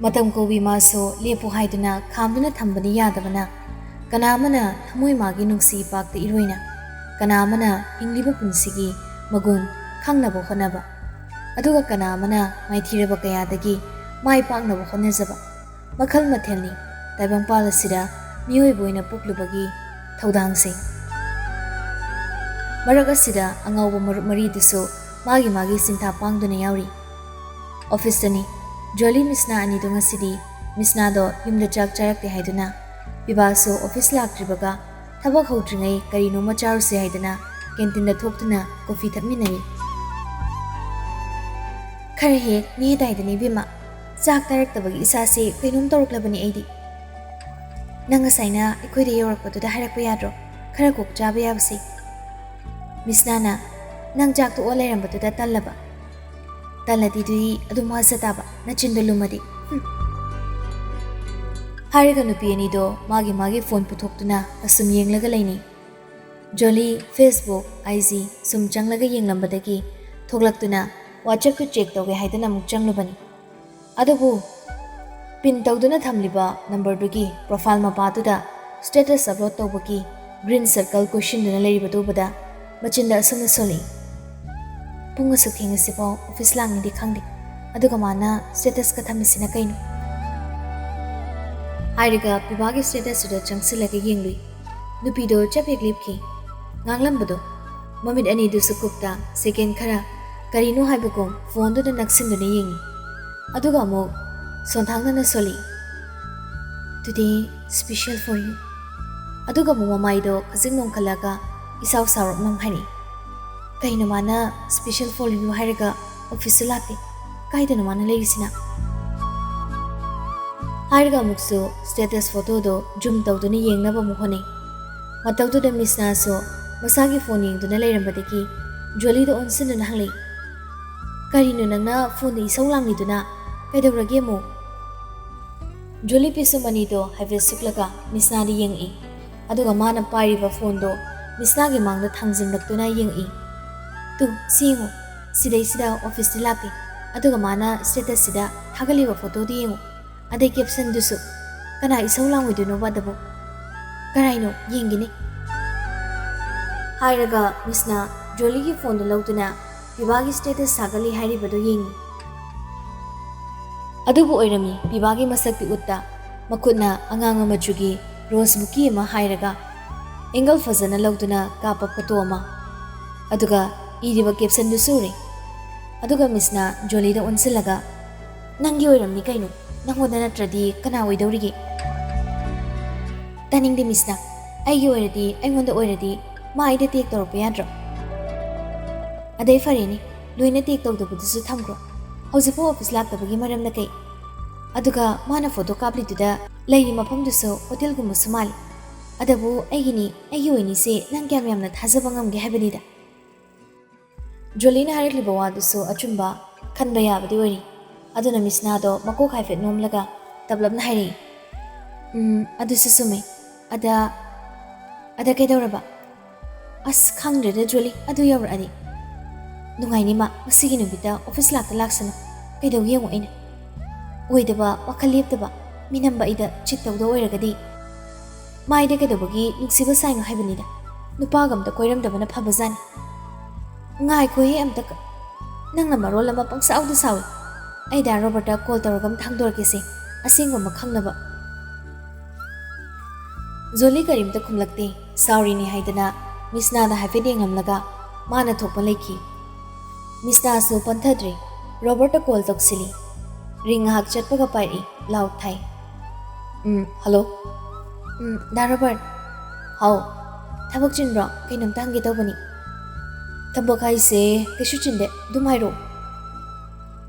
Matam kobi maso lepu haiduna khamduna thambani yadabana kana amana thamoi magi nungsi pakta iroina kana amana hingliba punsigi magun khangnaba honaba aduga kana amana maithiraba kayadagi mai paknaba honajaba makhal mathelni taibangpal asida miyoi boina puklubagi thaudangse marak asida angawba mari dusu magi sintha pangduna yauri office tani Jolly Misna ani dunga sidi Misna do yumda chak charakte haiduna bibaso office laktribaga thabak hawtringai karino macharu se haiduna canteen da thoktuna coffee thakminai khare he ni daidani bima chak taraktabagi isa se kainom tawruklabani aidi nanga saina ikoide yorakpatu da harakpa yadro khara kok chaba yabasi Misna na nang chak to olairambatu da tallaba Talati dui adu masataba na chindalumadi. Hariga nupi ani do magi phone puthokuna asum yenglaga laini. Jolly Facebook, IG sum changlaga yenglambadagi thoklaktuna WhatsApp ku check tawge haidana muk changlubani. Adubu pin tawduna thamliba number dugi profile mapatuda status upload tawbaki green circle question duna leiribadu bada machinda asumna soli. Punga sukhinga sipo office lang hindi khangdi aduga mana status ka thamisina kaino airiga pibagi status da changsilaga yengli nupido chape clip ki nganglambado mamit ani du sukupta second khara karino haibukom phone do naksin do ne yengi aduga mo sonthangna na soli today special for you aduga mo mamai do khajing nong khalaga isaw sarok nong hani Kaino mana special for you hariga office lati kaidano mana legisina hariga mukso status photo do zoom tawduni yengnaba muhone matawdu da Misna so masagi phone yengduna leirambadagi Jolly do onsin na hanglei karino nangna phone isau langliduna kaidawrage mo Jolly pisumani do have suklaga Misna di yengi aduga mana pairiba phone do Misna gi mangda thangjinlaktuna yengi Tu singo sidai sida office di laki aduga mana status sida thagaliba photo di yengu ade caption dusu kana isau lang widuno badabu karaino yengini hairaga Misna Jolly gi phone do lautuna bibagi status sagali hairi badu yengi adubu oirami bibagi masakti utta makutna anganga machugi rose buki ma hairaga angle fazana lautuna kapa photo ama aduga Iriba caption du suri aduga Misna Jolly da onsilaga nangi oiramni kaino nangoda natradi kana oidawrigi taningde Misna aigi oiradi aingonda oiradi ma aida take tawrpa yadro adai fareni loina take tawdabudusu thamgro haujipo office laktabagi maramna kai aduga mana photo kapliduda leiri mafamdusu hotel gumba sumali adabu aigi oini se nang kyam yamna thajaba ngamge habanida Jolly na harik liba wadusu achumba khanba yabadi wari aduna Misna do mako khaifet nomlaga tablabna hairi adusu sume ada kaidawraba as khangre da Jolly adu yawra ani nungaini ma masigi nubita office lakta laksana kaidaw yengu aina oidaba wakhal leptaba minamba ida chittawda oiragadi maida kaidawbagi nuksiba saino haibanida nupagamta koiramdabana phabajani ngai ko he amta nang na marol ama pangsau du sawi ai da Roberta call tawragam thangdor ke se asingwa makhangnaba Jolly karimta khumlakte sorry ni haidana Misna da hafe dengamlaga mana thokpa leki Misna so panthadre Roberta call toksili ring hak chatpaga pari loud thai hello da Robert how thabak chinbra kainam tangge tawbani Tabak haise kesu chinde dumairo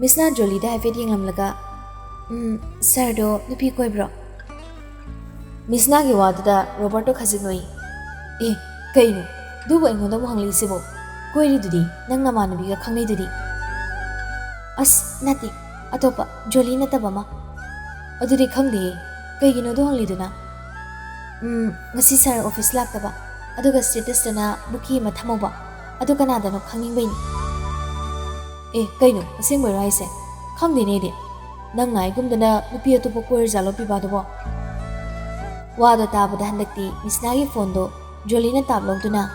Misna Jolly da hafe yenglamlaga sir do nupi koi bro Misna gi wadada Roberto khajinoi kaino duba ingonda mo hangli sibo koiri dudi nang namanabi ga khangnei dudi as nati atopa Jolly na tabama adudi khangde kaigino do hangli duna ngasi sir office laktaba aduga status dana buki ma thamoba adu kanada no khangning bain kaino asing bai rai se khangde ne de nang ngaigumdana nupi atopa koirjalo pibadabo. Wado tabada handakti Misnagi phone do Jolina tablogduna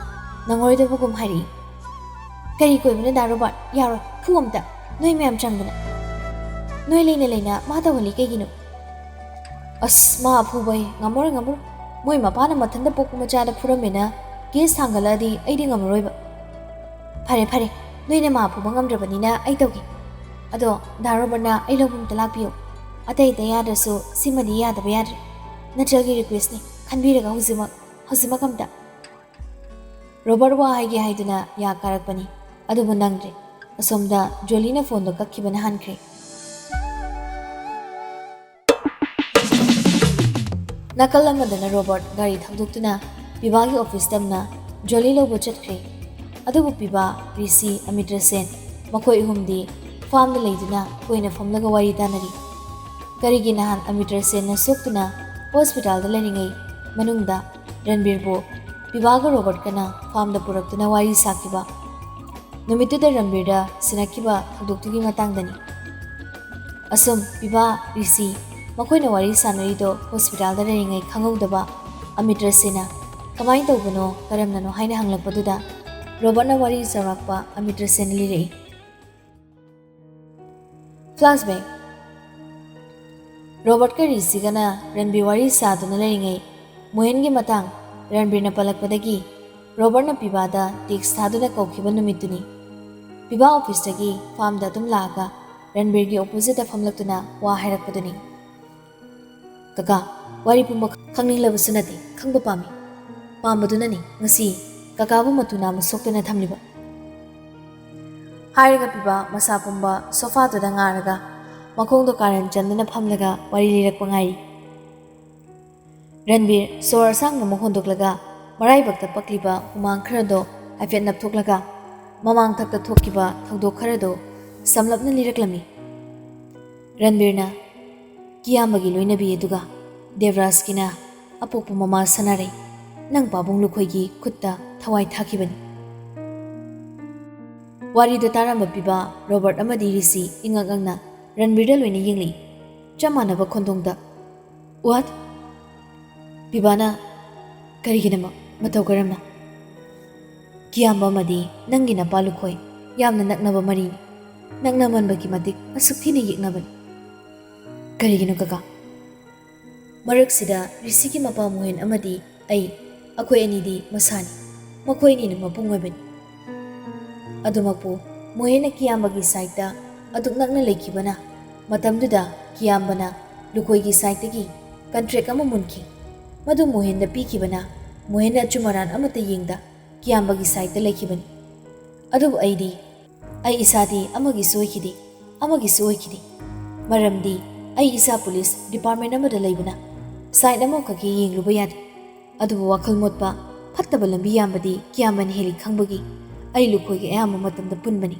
nangoridabagum hari. Kari koibana da Robert yaro phumta noi mem changdana. Noi leina mata wali kaigino. As ma phubai ngamor moi mapana mathanda pokku machada phuramena case thangaladi aidi ngamroiba. Phare noine ma phuba ngamdrabanina ai tawgi. Ado Darobana ai lobum talakpiyo. Atai tayadasu simadi yadaba yadre. Natragi request ni khanbiraga huzima kamta. Robert wa haige haiduna ya karakpani. Adubu nangre. Asomda Jolina phone do kakkibana hankre. Nakal amadana Robert gari thangduktuna Pibagi office tamna Jolly lobo chatkre. Adubu Piba, Risi, Amitra Sen, Makoi humdi farm da leiduna koina famlaga wari danari. Karigi nahan Amitra Sen na soktuna hospital da leningai manungda Ranbir bo Pibaga Robert kana farm da puraktuna wari sakiba. Numituda Ranbir da sinakiba thangduktugi matangdani. Asum Piba, Risi, Makoina wari sanarido hospital da leningai khangawdaba Amitra Sena Kamain tawbano karamnano haina hanglakpaduda Robert na wari sarakpa Amitra Sen lirei. Flashback Robert ka Risi gana Ranbir wari saduna leringai Mohen gi matang Ranbir na palakpadagi Robert na Piba da text thaduna kaukhiba numituni. Piba office dagi farm da tum laga Ranbir gi opposite da famlaktuna wa hairakpaduni. Kaka wari pumba khangninglabsu nati khangba pami. Pamadunani ngasi kakabu matuna masoktuna thamliba. Hairaga Piba masa pumba sofa to da ngaraga makongdo karan chandana phamlaga wari lirakpa ngai. Ranbir sor sang na mohondoklaga marai bakta pakliba umang kharado hafet napthoklaga mamang thakta thokiba thangdok kharado samlapna liraklami. Ranbir na kiyamagi loinabi eduga Devras kina apokpu mama sanare nang pabung lukhoigi khutta thawai thakibani. Wari do taramba Piba Robert amadi Risi ingangangna Ranbir da loina yingli chamanaba khondongda. What? Pibana kariginama matau karamna. Kiyamba amadi nangina palukhoi yamna naknaba mari naknamanbagi matik asukthina yeknabani. Karigino kaka Maraksida Risi ki mapa Mohen amadi ai akoi anidi masani makoi ni mapung oibani. Adumakpu Mohen kiyambagi side da aduk nakna leikibana matamduda kiyambana lukoigi side tagi contract ama munki. Madu Mohen da pikibana Mohen achumaran amata yengda kiyambagi side da leikibani. Adubu ai isadi amagi soikidi maramdi ai isa police department amada leibana side amo kaki yengluba yadi. Adubu wakal motpa fattaba lambi yambadi kiyamban heli khangbagi ai lukhoigi ayamba matamda punbani.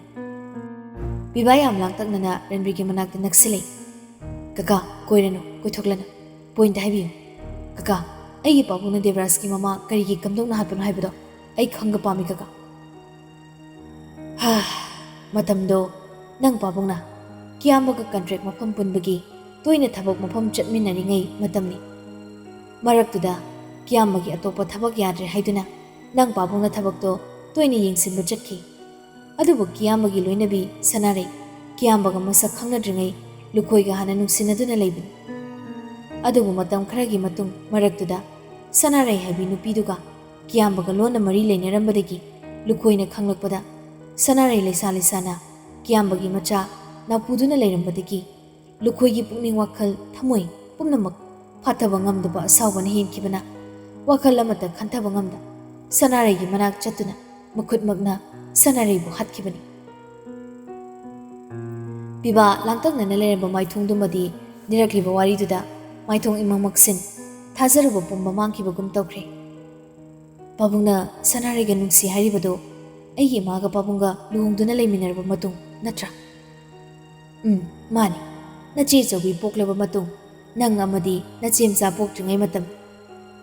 Piba yam langtaknana Ranbir gi manakta naksilei. Kaka koirano koithoklana point haibiyu. Kaka aigi pabuna Devras ki mama karigi kamdongna hatpano haibado ai khangga pami kaka. Matamdo nang pabungna kiyambaga contract mafam punbagi toina thabak mafam chatminaringai matamni. Maraktuda kiyambagi atopa thabak yadre haiduna nang pabungna thabakto toina yengsinba chatki. Adubu kiyambagi loinabi sanare kiyambaga masak khangnadringai lukhoiga hana nungsinaduna leibani. Adubu matam kharagi matung maraktuda sanare habi nupiduga kiyambaga lona mari leinarambadagi lukhoina khanglakpada sanare leisana kiyambagi macha napuduna leirambadagi lukhoigi pukning wakhal thamoi pumnamak phathaba ngamdaba asawbana henkibana wakhal amata khanthaba ngamda sanare gi manak chatuna makhutmakna sanare bu hatkibani. Piba langtaknana leiramba maithongdumadi nirakliba wariduda maithong imangmaksin thajaruba pumba mangkibagum tawkhre. Pabungna sanare ga nungsi haribado aigi maga pabunga luhungduna leiminarba matung natra. Mani nache chawbi poklaba matung nang amadi nachemcha poktringai matam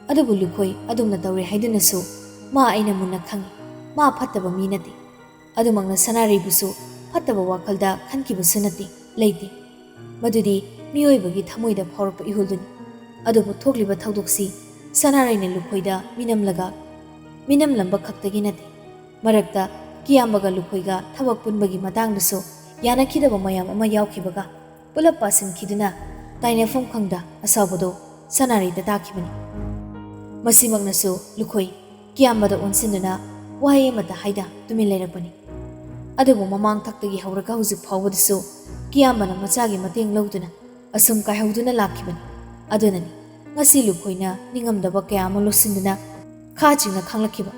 adubu lukhoi adumna tawre haidunasu ma aina munna khangi ma phattaba mi nati adumangna sanare busu phattaba wakhalda khankibusu nati leiti. ꯃꯗꯨꯗꯤ ꯃꯤꯑꯣꯏꯕꯒꯤ ꯊꯃꯣꯏꯗ ꯐꯥꯎꯔꯛꯄ ꯏꯍꯨꯜꯗꯨꯅꯤ꯫ ꯑꯗꯨꯕꯨ ꯊꯣꯛꯂꯤꯕ ꯊꯧꯗꯣꯛꯁꯤ ꯁꯅꯥꯔꯩꯅ ꯂꯨꯈꯣꯏꯗ ꯃꯤꯅꯝꯂꯝꯕ ꯈꯛꯇꯒꯤ ꯅꯠꯇꯦ, ꯃꯔꯛꯇ ꯀꯤꯌꯥꯝꯕꯒ ꯂꯨꯈꯣꯏꯒ ꯊꯕꯛ ꯄꯨꯟꯕꯒꯤ ꯃꯇꯥꯡꯗꯁꯨ ꯌꯥꯅꯈꯤꯗꯕ ꯃꯌꯥꯝ ꯑꯃ ꯌꯥꯎꯈꯤꯕꯒ ꯄꯨꯂꯞ ꯄꯥꯁꯤꯟꯈꯤꯗꯨꯅ ꯇꯥꯏꯅꯐꯝ ꯈꯪꯗ ꯑꯁꯥꯎꯕꯗꯣ ꯁꯅꯥꯔꯩꯗ ꯇꯥꯈꯤꯕꯅꯤ꯫ ꯃꯁꯤꯃꯛꯅꯁꯨ ꯂꯨꯈꯣꯏ ꯀꯤꯌꯥꯝꯕꯗ ꯑꯣꯟꯁꯤꯟꯗꯨꯅ ꯋꯥꯍꯩ ꯑꯃꯠꯇ ꯍꯥꯏꯗ ꯇꯨꯃꯤꯟ ꯂꯩꯔꯛꯄꯅꯤ꯫ ꯑꯗꯨꯕꯨ ꯃꯃꯥꯡ ꯊꯛꯇꯒꯤ ꯍꯧꯔꯒ ꯍꯧꯖꯤꯛ ꯐꯥꯎꯕꯗꯁꯨ ꯀꯤꯌꯥꯝꯕꯅ ꯃꯆꯥꯒꯤ ꯃꯇꯦꯡ ꯂꯧꯗꯨꯅ ꯑꯁꯨꯝ ꯀꯥꯏꯍꯧꯗꯨꯅ ꯂꯥꯛꯈꯤꯕꯅꯤ꯫ ꯑꯗꯨꯅꯅꯤ ꯉꯁꯤ ꯂꯨꯈꯣꯏꯅ ꯅꯤꯡꯉꯝꯗꯕ ꯀꯌꯥ ꯑꯃ ꯂꯣꯠꯁꯤꯟꯗꯨꯅ ꯈꯥ ꯆꯤꯡꯅ ꯈꯪꯂꯛꯈꯤꯕ꯫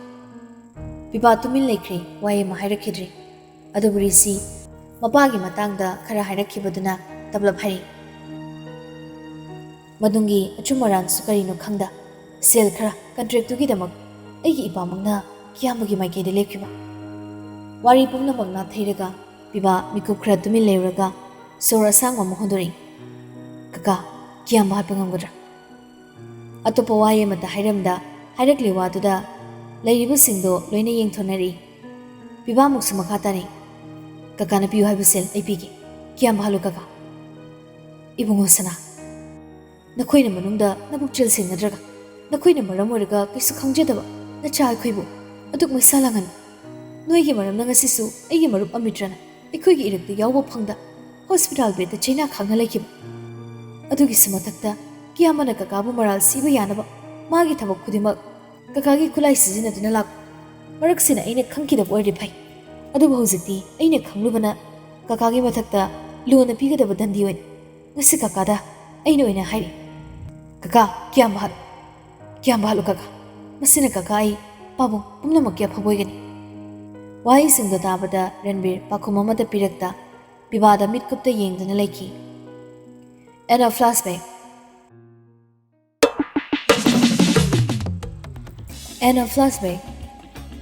ꯄꯤꯕꯥ ꯇꯨꯃꯤꯟ ꯂꯩꯈ꯭ꯔꯦ, ꯋꯥꯍꯩ ꯑꯃ ꯍꯥꯏꯔꯛꯈꯤꯗ꯭ꯔꯦ꯫ ꯑꯗꯨꯕꯨ ꯔꯤꯁꯤ ꯃꯄꯥꯒꯤ ꯃꯇꯥꯡꯗ ꯈꯔ ꯍꯥꯏꯔꯛꯈꯤꯕꯗꯨꯅ ꯇꯞꯂꯞ ꯍꯥꯏꯔꯛꯏ꯫ ꯃꯗꯨꯒꯤ ꯑꯆꯨꯝ ꯑꯔꯥꯟꯁꯨ ꯀꯔꯤꯅꯣ ꯈꯪꯗ ꯁꯦꯜ ꯈꯔ ꯀꯟꯇ꯭ꯔꯦꯛꯇꯨꯒꯤꯗꯃꯛ ꯑꯩꯒꯤ ꯏꯄꯥꯃꯛꯅ ꯀꯤꯌꯥꯝꯕꯒꯤ ꯃꯥꯏꯀꯩꯗ ꯂꯦꯞꯈꯤꯕ꯫ ꯋꯥꯔꯤ ꯄꯨꯝꯅꯃꯛ ꯅꯥꯊꯩꯔꯒ ꯄꯤꯕꯥ ꯃꯤꯀꯨꯞ ꯈꯔ ꯇꯨꯃꯤꯟ ꯂꯩꯔꯨꯔꯒ ꯁꯣꯔ ꯑꯁꯥꯡꯕ ꯑꯃ ꯍꯣꯟꯗꯣꯔꯛꯏ꯫ ꯀꯀꯥ, ꯀꯤꯌꯥꯝꯕ ꯍꯥꯠꯄ ꯉꯝꯒꯗ꯭ꯔꯥ? ꯑꯇꯣꯞꯄ ꯋꯥꯍꯩ ꯑꯃꯠꯇ ꯍꯥꯏꯔꯛꯂꯤ ꯋꯥꯗꯨꯗ ꯂꯩꯔꯤꯕꯁꯤꯡꯗꯣ ꯂꯣꯏꯅ ꯌꯦꯡꯊꯣꯛꯅꯔꯛꯏ꯫ ꯄꯤꯕꯥꯃꯨꯛꯁꯨ ꯃꯈꯥ ꯇꯥꯔꯛꯏ꯫ ꯀꯀꯥꯅ ꯄꯤꯌꯨ ꯍꯥꯏꯕ ꯁꯦꯜ ꯑꯩ ꯄꯤꯒꯦ, ꯀꯤꯌꯥꯝꯕ ꯍꯥꯠꯂꯨ ꯀꯀꯥ꯫ ꯏꯕꯨꯡꯉꯣ ꯁꯅꯥ, ꯅꯈꯣꯏꯅ ꯃꯅꯨꯡꯗ ꯅꯕꯨꯛꯆꯦꯜ ꯁꯦꯡꯅꯗ꯭ꯔꯒ, ꯅꯈꯣꯏꯅ ꯃꯔꯝ ꯑꯣꯏꯔꯒ ꯀꯩꯁꯨ ꯈꯪꯖꯗꯕ ꯅꯆꯥ ꯑꯩꯈꯣꯏꯕꯨ ꯑꯗꯨꯛ ꯃꯩꯁꯥ ꯂꯥꯡꯍꯟ, ꯅꯣꯏꯒꯤ ꯃꯔꯝꯅ ꯉꯁꯤꯁꯨ ꯑꯩꯒꯤ ꯃꯔꯨꯞ ꯑꯃꯤꯇ꯭ꯔꯅ ꯑꯩꯈꯣꯏꯒꯤ ꯏꯔꯛꯇ ꯌꯥꯎꯕ ꯐꯪꯗ ꯍꯣꯁꯄꯤꯇꯥꯜ ꯕꯦꯗꯇ ꯆꯩꯅꯥ ꯈꯥꯡꯅ ꯂꯩꯈꯤꯕ꯫ ꯑꯗꯨꯒꯤꯁꯨ ꯃꯊꯛꯇ ꯀꯤꯌꯥꯝꯕꯅ ꯀꯀꯥꯕꯨ ꯃꯔꯥꯜ ꯁꯤꯕ ꯌꯥꯅꯕ ꯃꯥꯒꯤ ꯊꯕꯛ ꯈꯨꯗꯤꯡꯃꯛ ꯀꯀꯥꯒꯤ ꯈꯨꯠꯂꯥꯏ ꯁꯤꯖꯤꯟꯅꯗꯨꯅ ꯂꯥꯛꯄ ꯃꯔꯛꯁꯤꯅ ꯑꯩꯅ ꯈꯪꯈꯤꯗꯕ ꯑꯣꯏꯔꯗꯤ ꯐꯩ꯫ ꯑꯗꯨꯕꯨ ꯍꯧꯖꯤꯛꯇꯤ ꯑꯩꯅ ꯈꯪꯂꯨꯕꯅ ꯀꯀꯥꯒꯤ ꯃꯊꯛꯇ ꯂꯨꯅ ꯄꯤꯒꯗꯕ ꯗꯟꯗꯤ ꯑꯣꯏꯅ ꯉꯁꯤ ꯀꯀꯥꯗ ꯑꯩꯅ ꯑꯣꯏꯅ ꯍꯥꯏꯔꯤ꯫ ꯀꯀꯥ, ꯀꯤꯌꯥꯝꯕ ꯍꯥꯠꯂꯨ ꯀꯀꯥ, ꯃꯁꯤꯅ ꯀꯀꯥ ꯑꯩ ꯄꯥꯕꯨꯡ ꯄꯨꯝꯅꯃꯛꯀꯤ ꯑꯐꯕ ꯑꯣꯏꯒꯅꯤ꯫ ꯋꯥꯍꯩꯁꯤꯡꯗꯣ ꯇꯥꯕꯗ ꯔꯟꯕꯤꯔ ꯄꯥꯈꯨꯝ ꯑꯃꯠꯇ ꯄꯤꯔꯛꯇ ꯄꯤꯕꯥꯗ ꯃꯤꯠꯀꯨꯞꯇ ꯌꯦꯡꯗꯨꯅ ꯂꯩꯈꯤ꯫ ꯑꯦꯟ ꯑ ꯐ꯭ꯂꯥꯁꯕꯦꯛ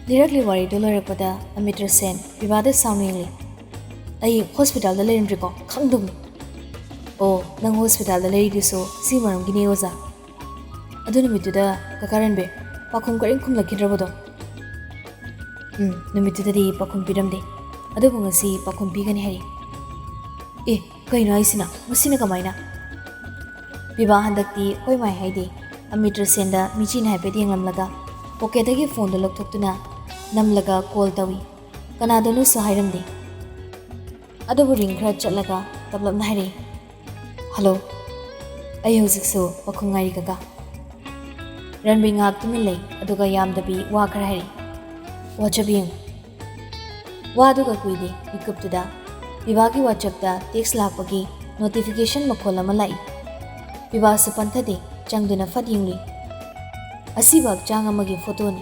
ꯂꯤꯔꯛꯂꯤ ꯋꯥꯔꯤꯗꯨ ꯂꯣꯏꯔꯛꯄꯗ ꯑꯃꯤꯇ꯭ꯔ ꯁꯦꯟ ꯄꯤꯕꯥꯗ ꯁꯥꯎꯅ ꯌꯦꯡꯂꯤ꯫ ꯑꯩ ꯍꯣꯁꯄꯤꯇꯥꯜꯗ ꯂꯩꯔꯝꯗ꯭ꯔꯤꯀꯣ, ꯈꯪꯗꯧꯅꯤ꯫ ꯑꯣ, ꯅꯪ ꯍꯣꯁꯄꯤꯇꯥꯜꯗ ꯂꯩꯔꯤꯗꯨꯁꯨ ꯁꯤ ꯃꯔꯝꯒꯤꯅꯤ ꯑꯣꯖꯥ꯫ ꯑꯗꯨ ꯅꯨꯃꯤꯠꯇꯨꯗ ꯀꯀꯥ ꯔꯟꯕꯤꯔ ꯄꯥꯈꯨꯝ ꯀꯔꯤꯝ ꯈꯨꯝꯂꯛꯈꯤꯗ꯭ꯔꯕꯗꯣ? ꯅꯨꯃꯤꯠꯇꯨꯗꯗꯤ ꯄꯥꯈꯨꯝ ꯄꯤꯔꯝꯗꯦ, ꯑꯗꯨꯕꯨ ꯉꯁꯤ ꯄꯥꯈꯨꯝ ꯄꯤꯒꯅꯤ ꯍꯥꯏꯔꯤ꯫ ꯀꯩꯅꯣ ꯍꯥꯏꯁꯤꯅ? ꯃꯁꯤꯅ ꯀꯃꯥꯏꯅ? ꯄꯤꯕꯥ ꯍꯟꯗꯛꯇꯤ ꯍꯣꯏ ꯃꯥꯏ ꯍꯥꯏꯗꯦ꯫ ꯑꯃꯤꯇ꯭ꯔ ꯁꯦꯟꯗ ꯃꯤꯆꯤꯅ ꯍꯥꯏꯐꯦꯠ ꯌꯦꯡꯂꯝꯂꯒ ꯄꯣꯀꯦꯠꯇꯒꯤ ꯐꯣꯟꯗꯣ ꯂꯧꯊꯣꯛꯇꯨꯅ ꯅꯝꯂꯒ ꯀꯣꯜ ꯇꯧꯏ꯫ ꯀꯅꯥꯗꯅꯣꯁꯨ ꯍꯥꯏꯔꯝꯗꯦ꯫ ꯑꯗꯨꯕꯨ ꯔꯤꯡ ꯈꯔ ꯆꯠꯂꯒ ꯇꯞꯂꯞꯅ ꯍꯥꯏꯔꯛꯏ꯫ ꯍꯜꯂꯣ, ꯑꯩ ꯍꯧꯖꯤꯛꯁꯨ ꯄꯥꯈꯨꯝ ꯉꯥꯏꯔꯤ ꯀꯀꯥ꯫ ꯔꯟꯕꯤꯔ ꯉꯥꯏꯍꯥꯛ ꯇꯨꯃꯤꯟ ꯂꯩ, ꯑꯗꯨꯒ ꯌꯥꯝꯗꯕꯤ ꯋꯥ ꯈꯔ ꯍꯥꯏꯔꯛꯏ꯫ ꯋꯥꯆꯞ ꯌꯦꯡꯉꯨ꯫ ꯋꯥꯗꯨꯒ ꯀꯨꯏꯗꯦ ꯃꯤꯀꯨꯞꯇꯨꯗ ꯄꯤꯕꯥꯒꯤ ꯋꯥꯆꯞꯇ ꯇꯦꯛꯁ ꯂꯥꯛꯄꯒꯤ ꯅꯣꯇꯤꯐꯤꯀꯦꯁꯟ ꯃꯈꯣꯜ ꯑꯃ ꯂꯥꯛꯏ꯫ ꯄꯤꯕꯥꯁꯨ ꯄꯟꯊꯗꯦ, ꯆꯪꯗꯨꯅ ꯐꯠ ꯌꯦꯡꯂꯨꯏ꯫ ꯑꯁꯤꯕ ꯍꯛꯆꯥꯡ ꯑꯃꯒꯤ ꯐꯣꯇꯣꯅꯤ꯫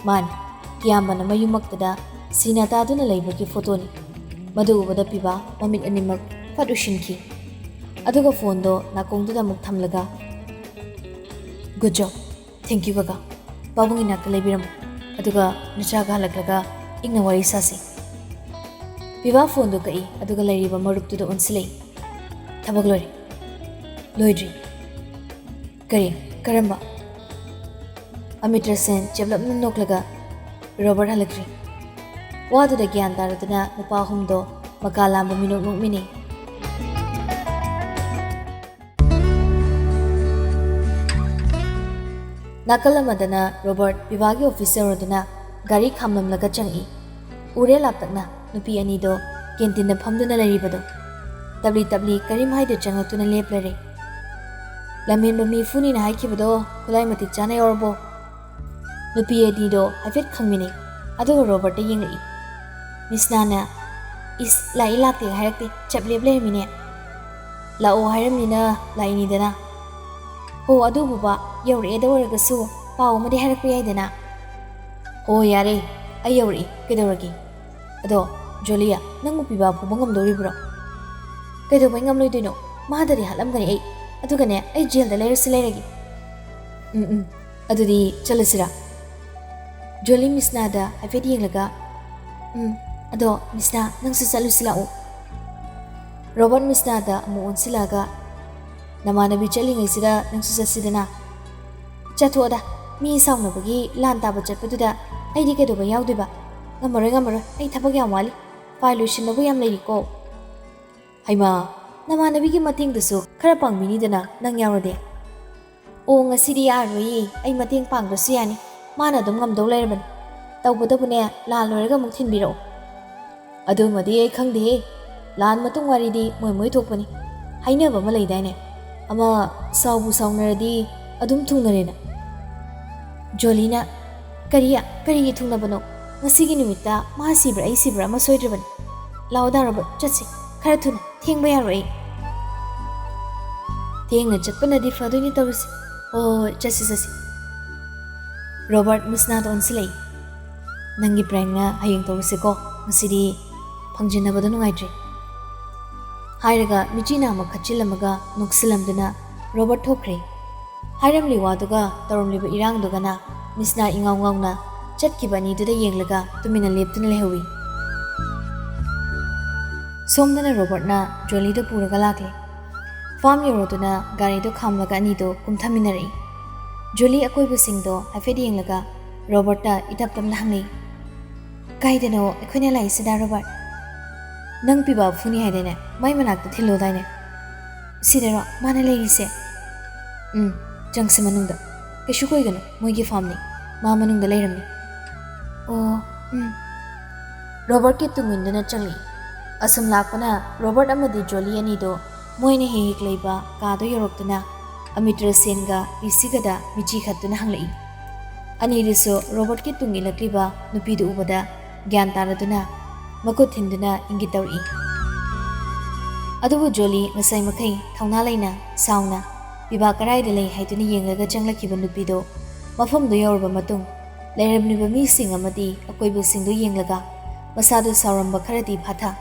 ꯃꯥꯅꯤ, ꯀꯤꯌꯥꯝꯕꯅ ꯃꯌꯨꯝꯃꯛꯇꯗ ꯁꯤꯅ ꯇꯥꯗꯨꯅ ꯂꯩꯕꯒꯤ ꯐꯣꯇꯣꯅꯤ꯫ ꯃꯗꯨ ꯎꯕꯗ ꯄꯤꯕꯥ ꯃꯃꯤꯠ ꯑꯅꯤꯃꯛ ꯐꯠ ꯎꯏꯁꯤꯟꯈꯤ꯫ ꯑꯗꯨꯒ ꯐꯣꯟꯗꯣ ꯅꯥꯀꯣꯡꯗꯨꯗ ꯑꯃꯨꯛ ꯊꯝꯂꯒ, ꯒꯨꯗ ꯖꯣꯕ, ꯊꯦꯡꯛꯌꯨ ꯀꯀꯥ꯫ ꯄꯥꯕꯨꯡ ꯏꯅꯥꯛꯇ ꯂꯩꯕꯤꯔꯝꯃꯨ, ꯑꯗꯨꯒ ꯅꯆꯥꯒ ꯍꯜꯂꯛꯂꯒ ꯏꯪꯅ ꯋꯥꯔꯤ ꯁꯥꯁꯤ꯫ ꯄꯤꯕꯥ ꯐꯣꯟꯗꯣ ꯀꯛꯏ, ꯑꯗꯨꯒ ꯂꯩꯔꯤꯕ ꯃꯔꯨꯞꯇꯨꯗ ꯑꯣꯟꯁꯤꯜꯂꯛꯏ꯫ ꯊꯕꯛ ꯂꯣꯏꯔꯦ꯫ ꯂꯣꯏꯗ꯭ꯔꯤ? ꯀꯔꯝꯕ? ꯑꯃꯤꯇ꯭ꯔ ꯁꯦꯟ ꯆꯦꯞꯂꯞꯅ ꯅꯣꯛꯂꯒ, ꯔꯣꯕꯔꯠ ꯍꯜꯂꯛꯇ꯭ꯔꯤ꯫ ꯋꯥꯗꯨꯗ ꯒ꯭ꯌꯥꯟ ꯇꯥꯔꯗꯨꯅ ꯅꯨꯄꯥ ꯑꯍꯨꯝꯗꯣ ꯃꯀꯥ ꯂꯥꯝꯕ ꯃꯤꯅꯣꯛ ꯅꯣꯛꯃꯤꯟꯅꯩ꯫ ꯅꯥꯀꯜ ꯑꯃꯗꯅ ꯔꯣꯕꯔꯠ ꯄꯤꯕꯥꯒꯤ ꯑꯣꯐꯤꯁ ꯌꯧꯔꯗꯨꯅ ꯒꯥꯔꯤ ꯈꯥꯝꯂꯝꯂꯒ ꯆꯪꯏ꯫ ꯎꯔꯦ ꯂꯥꯞꯇꯛꯅ ꯅꯨꯄꯤ ꯑꯅꯤꯗꯣ ꯀꯦꯟꯇꯤꯟꯗ ꯐꯝꯗꯨꯅ ꯂꯩꯔꯤꯕꯗꯣ꯫ ꯇꯞꯂꯤ ꯇꯞꯂꯤ ꯀꯔꯤꯝ ꯍꯥꯏꯗ ꯆꯪꯉꯛꯇꯨꯅ ꯂꯦꯞꯂꯔꯦ꯫ ꯂꯝꯍꯦꯟꯕ ꯃꯤꯐꯨꯅꯤꯅ ꯍꯥꯏꯈꯤꯕꯗꯣ ꯈꯨꯠꯂꯥꯏ ꯃꯇꯤꯛ ꯆꯥꯅ ꯌꯥꯎꯔꯕꯣ? ꯅꯨꯄꯤ ꯑꯅꯤꯗꯣ ꯍꯥꯏꯐꯦꯠ ꯈꯪꯃꯤꯟꯅꯩ, ꯑꯗꯨꯒ ꯔꯣꯕꯔꯠꯇ ꯌꯦꯡꯂꯛꯏ꯫ ꯃꯤꯁꯅꯥꯅ ꯏꯁ ꯂꯥꯛꯏ ꯂꯥꯛꯇꯦꯒ ꯍꯥꯏꯔꯛꯇꯦ, ꯆꯞ ꯂꯦꯞ ꯂꯩꯔꯝꯃꯤꯅꯦ꯫ ꯂꯥꯛꯑꯣ ꯍꯥꯏꯔꯝꯅꯤꯅ ꯂꯥꯛꯏꯅꯤꯗꯅ꯫ ꯍꯣ, ꯑꯗꯨꯕꯨꯕ ꯌꯧꯔꯛꯑꯦꯗ ꯑꯣꯏꯔꯒꯁꯨ ꯄꯥꯎ ꯑꯃꯗꯤ ꯍꯥꯏꯔꯛꯄ ꯌꯥꯏꯗꯅ꯫ ꯍꯣ ꯌꯥꯔꯦ, ꯑꯩ ꯌꯧꯔꯛꯏ, ꯀꯩꯗꯧꯔꯒꯦ? ꯑꯗꯣ ꯖꯣꯂꯤꯌꯥ, ꯅꯪꯕꯨ ꯄꯤꯕꯥ ꯐꯨꯕ ꯉꯝꯗꯣꯔꯤꯕ꯭ꯔꯣ? ꯀꯩꯗꯧꯕꯩ ꯉꯝꯂꯣꯏꯗꯣꯏꯅꯣ? ꯃꯥꯗꯗꯤ ꯍꯥꯠꯂꯝꯒꯅꯤ ꯑꯩ, ꯑꯗꯨꯒꯅꯦ ꯑꯩ ꯖꯦꯜꯗ ꯂꯩꯔꯒꯦ꯫ ꯑꯗꯨꯗꯤ ꯆꯠꯂꯁꯤꯔꯥ? ꯖꯣꯂꯤ ꯃꯤꯁꯅꯥꯗ ꯍꯥꯏꯐꯦꯠ ꯌꯦꯡꯂꯒ, ꯑꯗꯣ ꯃꯤꯁꯅꯥ, ꯅꯪꯁꯨ ꯆꯠꯂꯨꯁꯤ ꯂꯥꯛꯑꯣ꯫ ꯔꯣꯕꯔꯠ ꯃꯤꯁꯅꯥꯗ ꯑꯃꯨꯛ ꯑꯣꯟꯁꯤꯜꯂꯛꯑꯒ, ꯅꯃꯥꯟꯅꯕꯤ ꯆꯠꯂꯤꯉꯩꯁꯤꯗ ꯅꯪꯁꯨ ꯆꯠꯁꯤꯗꯅ꯫ ꯆꯠꯊꯣꯛꯑꯗ, ꯃꯤ ꯁꯥꯎꯅꯕꯒꯤ ꯂꯥꯟ ꯇꯥꯕ ꯆꯠꯄꯗꯨꯗ ꯑꯩꯗꯤ ꯀꯩꯗꯧꯕ ꯌꯥꯎꯗꯣꯏꯕ? ꯉꯝꯃꯔꯣꯏ, ꯑꯩ ꯊꯕꯛ ꯌꯥꯝ ꯋꯥꯠꯂꯤ, ꯐꯥꯏꯜ ꯂꯣꯏꯁꯤꯟꯅꯕ ꯌꯥꯝ ꯂꯩꯔꯤꯀꯣ꯫ ꯍꯩꯃꯥ, Namanabigi matingdasu khara pangminidana nang yaurade. O ngasidi yaroi ai mating pangdrasu yani. Mana dum ngamdau lairban. Tawbadabune lan loiraga muk thinbiro. Adumadi ai khangde. Lan matung waridi moi thokpani. Hainaba ma leidaine. Ama saubu saunaradi adum thungnarena. Jolina kari thungnabano. Ngasigi numita ma sibra ai sibra ma soidraban. Laudaraba chatsi khara thuna thengba yaroi. Thengna chatpanadi fadoini tawsi. Oh chasi. Robert Misna on silai. Nangi prangna hayeng tawsi ko. Masidi phangjinabada nungaitri. Hairaga michina ma khachilamaga nuksilamduna Robert thokre. Hairamli waduga taromliba irangdugana Misna ingawngawna chatkibani duda yenglaga tumina leptuna lehawi. Somdana Robert na Jolie do puraga lakle. Farm yoroduna gari do khamlaga anido kumthaminari. Jolie akoibusingdo hafedi yenglaga Robert ta itaptamna hangi. Kaidano ekhone laisida Robert. Nang piba funi haidene mai manakta thilo daine. Sidero mana leise. Jangse manungda. Keshu koigano moigi farm ni. Ma manungda leiramni. Oh, Robert ki tungundana changli. Asum lakpana Robert amadi Jolie anido moine hehik leiba kado yoroktuna Amitra Senga Risigada michi khatuna hanglai. Aniriso Robert ki tungi lakliba nupidu ubada gyan taraduna makut hinduna ingitauri. Adubu Jolie ngasai makai thauna laina sauna biba karai de lei haituna yengaga changlakiba nupido mafamdo yorba matung leirabniba mi sing amadi akoiba singdo yenglaga masadu sauramba kharadi phatha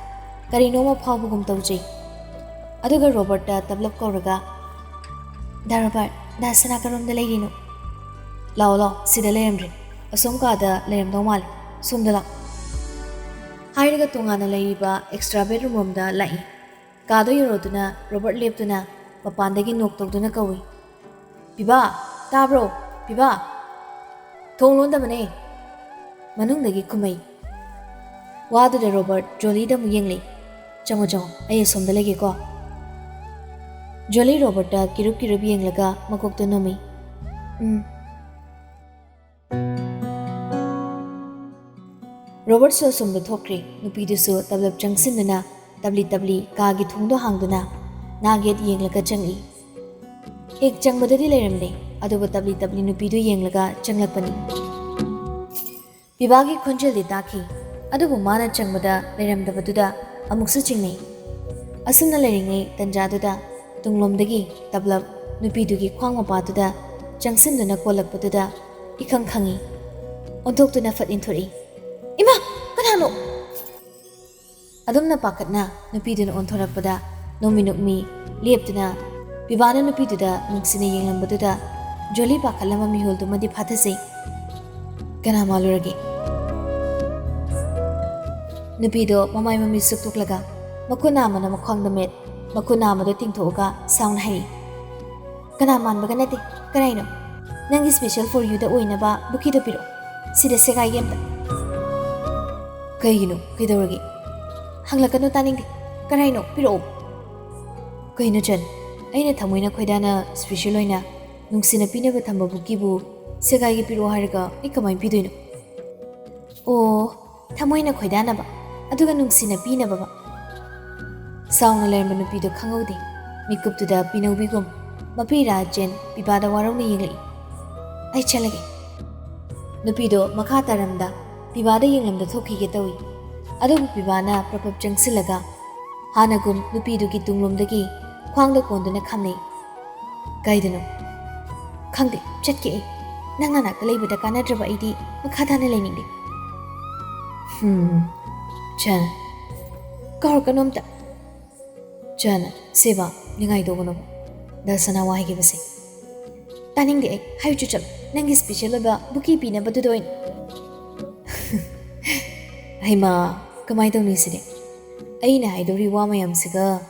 karinoma phawbugum tawjei. Aduga Robert ta tablap kauraga Darabar dasana karomda leirino. Lao sida leiramdri asomkada leiramdau mal somdala. Hairaga tongana leiriba extra bedroom room da lai. Kado yoroduna Robert leptuna mapandagi noktokduna kawi. Biba tabro biba thonglonda bane manungdagi kumai. Waduda Robert Jolie da muyengli. Chango ay somda lege ko. Jolie Robert da kirup yenglaga makokto nomi. Robert so somda thokre nupidusu tablap changsinduna tabli kaagi thungdo hangduna naget yenglaga changi. Ek changbadadi leiramde aduba tabli nupidu yenglaga changlakpani. Bibagi khonjel di taki adubu mana changbada leiramdabaduda amuksu chingnei. Asumna leiringai tanjaduda tunglomdagi tablap nupidugi khwang mapaduda changsinduna kolakpaduda ikhang khangi. Ontoktuna fat inthori. Ima kanano? Adumna pakatna nupiduna onthorakpada nominukmi leptuna bibana nupiduda nungsina yenglambaduda Jolie pakhalama miholdumadi phathasei. Kana maluragi. Nupido mamai mami suktuklaga makuna amana makhwangda met makuna amado tingthoga sound hai. Kana manbaga nate karaino nangi special for you da oinaba bukido piro sida segai gemta. Kaigino kaidoragi hanglakano taningdi karaino piro. Kaino chan aina thamoina khoidana special oina nungsina pinaba thamba bukibu segai gi piro haraga ikamai pidoino. O thamoina khoidana ba aduga nungsina pinaba ba. Sauna lerma nupido khangaude mikuptuda pinobigum mapira jen bibada warona yenglai. Ai chalage. Nupido makha taramda bibada yenglamda thokige tawi. Adubu bibana prapap changsilaga hanagum nupidugi tunglomdagi khwangda konduna khamnei. Kaidano khangde chatke nangna nakta leibada kanadraba aidi makha thana leiningde. Chan kar kanomta Chan seba ningai dogono dasana wahi base. Taning de hayu chuchal nangi special ba buki pina badu doin. Haima kamai tawni side. Aina haidori wa mayam siga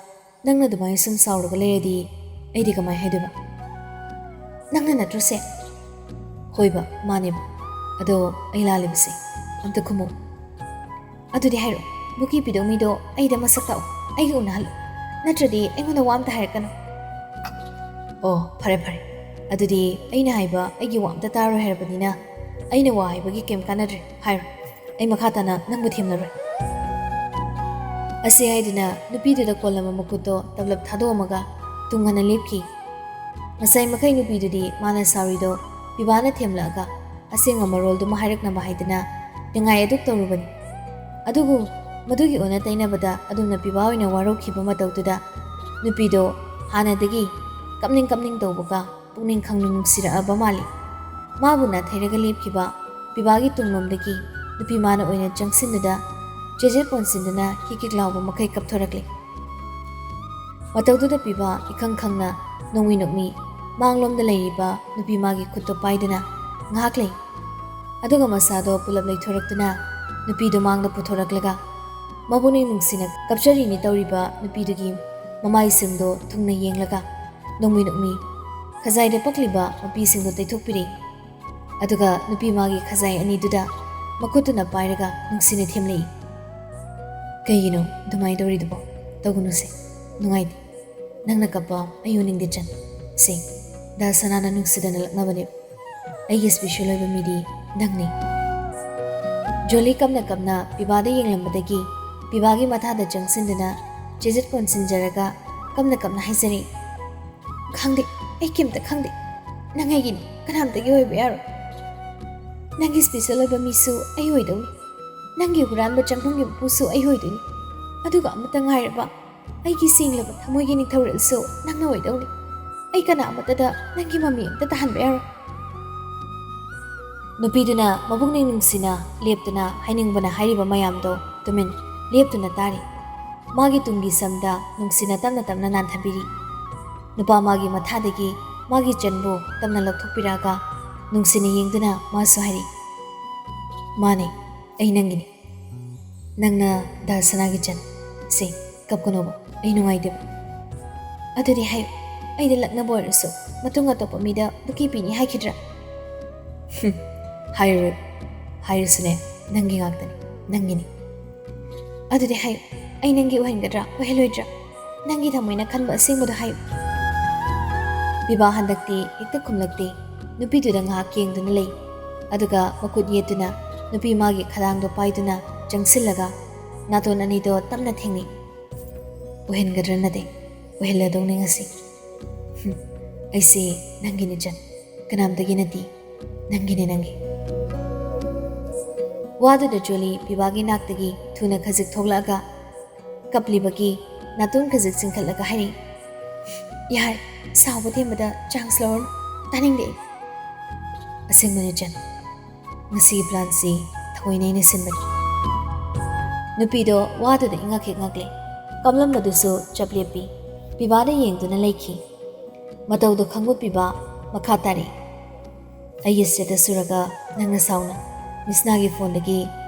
nangna dumai sum sauraga leedi aidi kamai haiduba. Nangna natrose hoiba maneba ado aila lebase amta kumo. Adu de hairo buki pido mido aida masak tao ai unahalo ꯅꯠꯇ꯭ꯔꯗꯤ ꯑꯩꯉꯣꯟꯗ ꯋꯥ ꯑꯝꯇ ꯍꯥꯏꯔꯛꯀꯅꯨ ꯑꯣ ꯐꯔꯦ ꯐꯔꯦ ꯑꯗꯨꯗꯤ ꯑꯩꯅ ꯍꯥꯏꯕ ꯑꯩꯒꯤ ꯋꯥ ꯑꯝꯇ ꯇꯥꯔꯣꯏ ꯍꯥꯏꯔꯕꯅꯤꯅ ꯑꯩꯅ ꯋꯥ ꯍꯥꯏꯕꯒꯤ ꯀꯩꯝ ꯀꯥꯟꯅꯗ꯭ꯔꯦ ꯍꯥꯏꯔꯣ ꯑꯩ ꯃꯈꯥ ꯇꯥꯅ ꯅꯪꯕꯨ ꯊꯦꯝꯅꯔꯣꯏ ꯑꯁꯤ ꯍꯥꯏꯗꯨꯅ ꯅꯨꯄꯤꯗꯨꯗ ꯀꯣꯜꯂꯝꯕ ꯃꯈꯨꯠꯇꯣ ꯇꯞꯂꯞ ꯊꯥꯗꯣꯛꯑꯝꯃꯒ ꯇꯨꯡ ꯍꯟꯅ ꯂꯦꯞꯈꯤ ꯉꯁꯥꯏ ꯃꯈꯩ ꯅꯨꯄꯤꯗꯨꯗꯤ ꯃꯥꯅ ꯁꯥꯎꯔꯤꯗꯣ ꯄꯤꯕꯥꯅ ꯊꯦꯝꯂꯛꯑꯒ ꯑꯁꯦꯡꯕ ꯃꯔꯣꯜꯗꯨꯃ ꯍꯥꯏꯔꯛꯅꯕ ꯍꯥꯏꯗꯅ ꯅꯤꯡꯉꯥꯏ ꯑꯗꯨꯛ ꯇꯧꯔꯨꯕꯅꯤ ꯑꯗꯨꯕꯨ ꯃꯗꯨꯒꯤ ꯑꯣꯟꯅ ꯇꯩꯅꯕꯗ ꯑꯗꯨꯝꯅ ꯄꯤꯕꯥ ꯑꯣꯏꯅ ꯋꯥꯔꯧꯈꯤꯕ ꯃꯇꯧꯗꯨꯗ ꯅꯨꯄꯤꯗꯣ ꯍꯥꯟꯅꯗꯒꯤ ꯀꯞꯅꯤꯡ ꯇꯧꯕꯒ ꯄꯨꯛꯅꯤꯡ ꯈꯪꯅ ꯅꯨꯡꯁꯤꯔꯛꯑꯕ ꯃꯥꯜꯂꯤ ꯃꯥꯕꯨ ꯅꯥꯊꯩꯔꯒ ꯂꯦꯞꯈꯤꯕ ꯄꯤꯕꯥꯒꯤ ꯇꯨꯡꯂꯣꯝꯗꯒꯤ ꯅꯨꯄꯤ ꯃꯥꯅ ꯑꯣꯏꯅ ꯆꯪꯁꯤꯟꯗꯨꯗ ꯆꯦꯖꯦꯠ ꯀꯣꯟꯁꯤꯟꯗꯨꯅ ꯍꯤꯛ ꯂꯥꯎꯕ ꯃꯈꯩ ꯀꯞꯊꯣꯔꯛꯂꯤ ꯃꯇꯧꯗꯨꯗ ꯄꯤꯕꯥ ꯏꯈꯪ ꯈꯪꯅ ꯅꯣꯛꯃꯤ ꯃꯥꯡꯂꯣꯝꯗ ꯂꯩꯔꯤꯕ ꯅꯨꯄꯤ ꯃꯥꯒꯤ ꯈꯨꯠꯇꯣ ꯄꯥꯏꯗꯨꯅ ꯉꯥꯏꯍꯥꯛ ꯂꯩ ꯑꯗꯨꯒ ꯃꯁꯥꯗꯣ ꯄꯨꯂꯞ ꯂꯩꯊꯣꯔꯛꯇꯨꯅ ꯅꯨꯄꯤꯗꯨ ꯃꯥꯡꯗ ꯄꯨꯊꯣꯔꯛꯂꯒ ꯃꯕꯨꯛꯅꯤꯡ ꯅꯨꯡꯁꯤꯅ ꯀꯞꯆꯔꯤꯅꯤ ꯇꯧꯔꯤꯕ ꯅꯨꯄꯤꯗꯨꯒꯤ ꯃꯃꯥꯏꯁꯤꯡꯗꯣ ꯊꯨꯡꯅ ꯌꯦꯡꯂꯒ ꯅꯣꯛꯃꯤ ꯈꯖꯥꯏꯗ ꯄꯛꯂꯤꯕ ꯃꯄꯤꯁꯤꯡꯗꯣ ꯇꯩꯊꯣꯛꯄꯤꯔꯤ ꯑꯗꯨꯒ ꯅꯨꯄꯤ ꯃꯥꯒꯤ ꯈꯖꯥꯏ ꯑꯅꯤꯗꯨꯗ ꯃꯈꯨꯠꯇꯨꯅ ꯄꯥꯏꯔꯒ ꯅꯨꯡꯁꯤꯅ ꯊꯦꯝꯂꯛꯏ ꯀꯩꯒꯤꯅꯣ ꯑꯗꯨꯃꯥꯏꯅ ꯇꯧꯔꯤꯗꯨꯕꯣ ꯇꯧꯒꯅꯨꯁꯦ ꯅꯨꯡꯉꯥꯏꯇꯦ ꯅꯪꯅ ꯀꯞꯄ ꯑꯩ ꯎꯅꯤꯡꯗꯦ ꯆꯟ ꯁꯦ ꯗꯥ ꯁꯅꯥꯅ ꯅꯨꯡꯁꯤꯗꯅ ꯂꯛꯅꯕꯅꯦ ꯑꯩꯒꯤ ꯁ꯭ꯄꯦꯁꯤꯌꯦꯜ ꯑꯣꯏꯕ ꯃꯤꯗꯤ ꯅꯪꯅꯤ ꯖꯣꯂꯤ ꯀꯞꯅ ꯄꯤꯕꯥꯗ ꯌꯦꯡꯂꯝꯕꯗꯒꯤ ꯄꯤꯕꯥꯒꯤ ꯃꯊꯥꯗ ꯆꯪꯁꯤꯟꯗꯨꯅ ꯆꯦꯖꯦꯠ ꯀꯣꯟꯁꯤꯟꯖꯔꯒ ꯀꯞꯅ ꯍꯥꯏꯖꯔꯤ ꯈꯪꯗꯦ ꯑꯩ ꯀꯩꯝꯇ ꯈꯪꯗꯦ ꯅꯪ ꯑꯩꯒꯤꯅꯤ ꯀꯅꯥꯝꯇꯒꯤ ꯑꯣꯏꯕ ꯌꯥꯔꯣꯏ ꯅꯪꯒꯤ ꯁ꯭ꯄꯦꯁꯤꯌꯦꯜ ꯑꯣꯏꯕ ꯃꯤꯁꯨ ꯑꯩ ꯑꯣꯏꯗꯧꯅꯤ ꯅꯪꯒꯤ ꯍꯨꯔꯥꯟꯕ ꯆꯪꯐꯝꯒꯤ ꯃꯄꯨꯁꯨ ꯑꯩ ꯑꯣꯏꯗꯣꯏꯅꯤ ꯑꯗꯨꯒ ꯑꯃꯠꯇ ꯉꯥꯏꯔꯕ ꯑꯩꯒꯤ ꯁꯦꯡꯂꯕ ꯊꯃꯣꯏꯒꯤ ꯅꯤꯡꯊꯧꯔꯦꯜꯁꯨ ꯅꯪꯅ ꯑꯣꯏꯗꯧꯅꯤ ꯑꯩ ꯀꯅꯥ ꯑꯃꯠꯇꯗ ꯅꯪꯒꯤ ꯃꯃꯤ ꯑꯝꯇ ꯇꯥꯍꯟꯕ ꯌꯥꯔꯣꯏ ꯅꯨꯄꯤꯗꯨꯅ ꯃꯕꯨꯛꯅꯤꯡ ꯅꯨꯡꯁꯤꯅ ꯂꯦꯞꯇꯨꯅ ꯍꯥꯏꯅꯤꯡꯕꯅ ꯍꯥꯏꯔꯤꯕ ꯃꯌꯥꯝꯗꯣ ꯇꯨꯃꯤꯟ ꯂꯦꯞꯇꯨꯅ ꯇꯥꯔꯤ ꯃꯥꯒꯤ ꯇꯨꯡꯒꯤ ꯁꯝꯗ ꯅꯨꯡꯁꯤꯅ ꯇꯞꯅ ꯅꯥꯟꯊꯕꯤꯔꯤ ꯅꯨꯄꯥ ꯃꯥꯒꯤ ꯃꯊꯥꯗꯒꯤ ꯃꯥꯒꯤ ꯆꯟꯕꯨ ꯇꯞꯅ ꯂꯧꯊꯣꯛꯄꯤꯔꯛꯑꯒ ꯅꯨꯡꯁꯤꯅ ꯌꯦꯡꯗꯨꯅ ꯃꯥꯁꯨ ꯍꯥꯏꯔꯤ ꯃꯥꯅꯦ ꯑꯩ ꯅꯪꯒꯤꯅꯤ ꯅꯪꯅ ꯗꯥ ꯁꯅꯥꯒꯤ ꯆꯟ ꯁꯦ ꯀꯞꯀꯅꯣꯕ ꯑꯩ ꯅꯨꯡꯉꯥꯏꯇꯦꯕ ꯑꯗꯨꯗꯤ ꯍꯥꯏꯌꯨ ꯑꯩꯗ ꯂꯛꯅꯕ ꯑꯣꯏꯔꯁꯨ ꯃꯇꯨꯡ ꯑꯇꯣꯞꯄ ꯃꯤꯗ ꯕꯨꯀꯤ ꯄꯤꯅꯤ ꯍꯥꯏꯈꯤꯗ꯭ꯔꯥ ꯍꯥꯏꯔꯣꯏ ꯍꯥꯏꯔꯁꯨꯅꯦ ꯅꯪꯒꯤ ꯉꯥꯛꯇꯅꯤ ꯅꯪꯒꯤꯅꯤ ꯑꯗꯨꯗꯤ ꯍꯥꯏꯌꯨ ꯑꯩ ꯅꯪꯒꯤ ꯑꯣꯏꯍꯟꯒꯗ꯭ꯔꯥ ꯑꯣꯏꯍꯜꯂꯣꯏꯗ꯭ꯔꯥ ꯅꯪꯒꯤ ꯊꯃꯣꯏꯅ ꯈꯟꯕ ꯑꯁꯦꯡꯕꯗꯣ ꯍꯥꯏꯌꯨ ꯄꯤꯕꯥ ꯍꯟꯗꯛꯇꯤ ꯍꯦꯛꯇ ꯈꯨꯝꯂꯛꯇꯦ ꯅꯨꯄꯤꯗꯨꯗ ꯉꯥꯏꯍꯥꯛ ꯌꯦꯡꯗꯨꯅ ꯂꯩ ꯑꯗꯨꯒ ꯃꯈꯨꯠ ꯌꯦꯠꯇꯨꯅ ꯅꯨꯄꯤ ꯃꯥꯒꯤ ꯈꯗꯥꯡꯗꯣ ꯄꯥꯏꯗꯨꯅ ꯆꯪꯁꯤꯜꯂꯒ ꯅꯥꯇꯣꯟ ꯑꯅꯤꯗꯣ ꯇꯞꯅ ꯊꯦꯡꯅꯩ ꯑꯣꯏꯍꯟꯒꯗ꯭ꯔꯥ ꯅꯠꯇꯦ ꯑꯣꯏꯍꯜꯂꯗꯧꯅꯤ ꯉꯁꯤ ꯑꯩꯁꯦ ꯅꯪꯒꯤꯅꯤ ꯆꯟ ꯀꯅꯥꯝꯇꯒꯤ ꯅꯠꯇꯦ ꯅꯪꯒꯤ ꯋꯥꯗꯨꯗ ꯖꯣꯂꯤ ꯄꯤꯕꯥꯒꯤ ꯅꯥꯛꯇꯒꯤ ꯊꯨꯅ ꯈꯖꯤꯛ ꯊꯣꯛꯂꯛꯑꯒ ꯀꯞꯂꯤꯕꯒꯤ ꯅꯥꯇꯣꯟ ꯈꯖꯤꯛ ꯆꯤꯡꯈꯠꯂꯒ ꯍꯥꯏꯔꯤ ꯌꯥꯔꯦ ꯁꯥꯎꯕ ꯊꯦꯝꯕꯗ ꯆꯥꯟꯁ ꯂꯧꯔꯅꯨ ꯇꯥꯅꯤꯡꯗꯦ ꯑꯩ ꯑꯁꯦꯡꯕꯅꯤ ꯆꯟ ꯉꯁꯤꯒꯤ ꯄ꯭ꯂꯥꯟꯁꯤ ꯊꯑꯣꯏꯅ ꯑꯩꯅ ꯁꯤꯟꯕꯅꯤ ꯅꯨꯄꯤꯗꯣ ꯋꯥꯗꯨꯗ ꯉꯛꯂꯦ ꯀꯝꯂꯝꯕꯗꯨꯁꯨ ꯆꯞ ꯂꯦꯞꯄꯤ ꯄꯤꯕꯥꯗ ꯌꯦꯡꯗꯨꯅ ꯂꯩꯈꯤ ꯃꯇꯧꯗꯣ ꯈꯪꯕ ꯄꯤꯕꯥ ꯃꯈꯥ ꯇꯥꯔꯤ ꯑꯩꯒꯤ ꯁ꯭ꯇꯦꯇꯁ ꯁꯨꯔꯒ ꯅꯪꯅ ꯁꯥꯎꯅ ꯃꯤꯁꯅꯥꯒꯤ ꯐꯣꯟꯗꯒꯤ